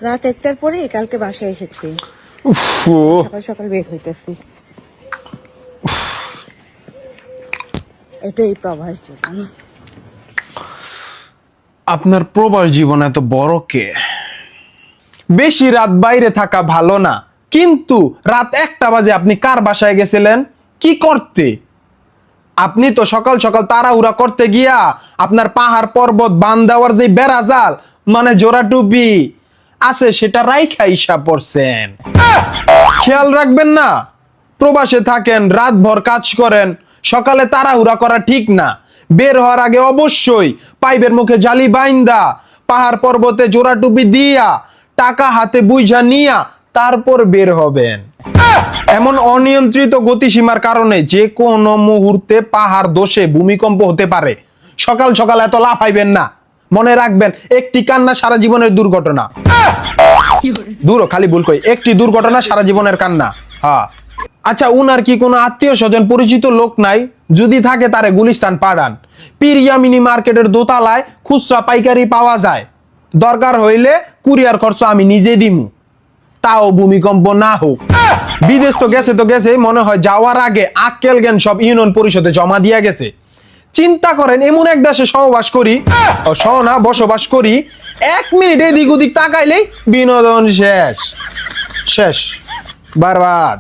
রাত 1টার পরে কালকে বাসায় এসেছি, সকাল সকাল বের হইতেছি। এটাই প্রবাস জীবন। আপনার প্রবাস জীবন এত বড় কে? বেশি রাত বাইরে থাকা ভালো না, কিন্তু রাত 1টা বাজে আপনি কার বাসায় গেছিলেন? কি করতে? আপনি তো সকাল সকাল তাড়াহুড়া করতে গিয়া আপনার পাহাড় পর্বত বান দেওয়ার যে বেড়াজাল মানে জোড়া টুপি আছে সেটা রাইখা ইসা পড়ছেন। খেয়াল রাখবেন না? প্রবাসে থাকেন, রাতভর কাজ করেন, সকালে তাড়াহুড়া করা ঠিক না। বের হওয়ার আগে অবশ্যই পাইপের মুখে জালি বাইন্দা, পাহাড় পর্বতে জোড়া টুপি দিয়া, টাকা হাতে বুঝা নিয়া তারপর বের হবেন। এমন অনিয়ন্ত্রিত গতিসীমার কারণে যে কোনো মুহূর্তে পাহাড় ধসে ভূমিকম্প হতে পারে। সকাল সকাল এত লাফাইবেন না। মনে রাখবেন, একটি কান্না সারা জীবনের দুর্ঘটনা। দূরও খালি ভুল কই, একটি দুর্ঘটনা সারা জীবনের কান্না। হ্যাঁ, আচ্ছা, উনার কি কোনো আত্মীয় স্বজন পরিচিত লোক নাই? যদি থাকে তারে গুলিস্তান পাঠান। পিরিয়া মিনি মার্কেটের দোতলায় খুচরা পাইকারি পাওয়া যায়। দরকার হইলে কুরিয়ার খরচ আমি নিজে দিমু, তাও ভূমিকম্প না হোক। বিদেশ তো গেছে, মনে হয় যাওয়ার আগে আক্কেল জ্ঞান সব ইউনিয়ন পরিষদে জমা দিয়া গেছে। চিন্তা করেন, এমন এক দেশে বসবাস করি, 1 মিনিট এদিক ওদিক তাকাইলেই বিনোদন শেষ, বরবাদ।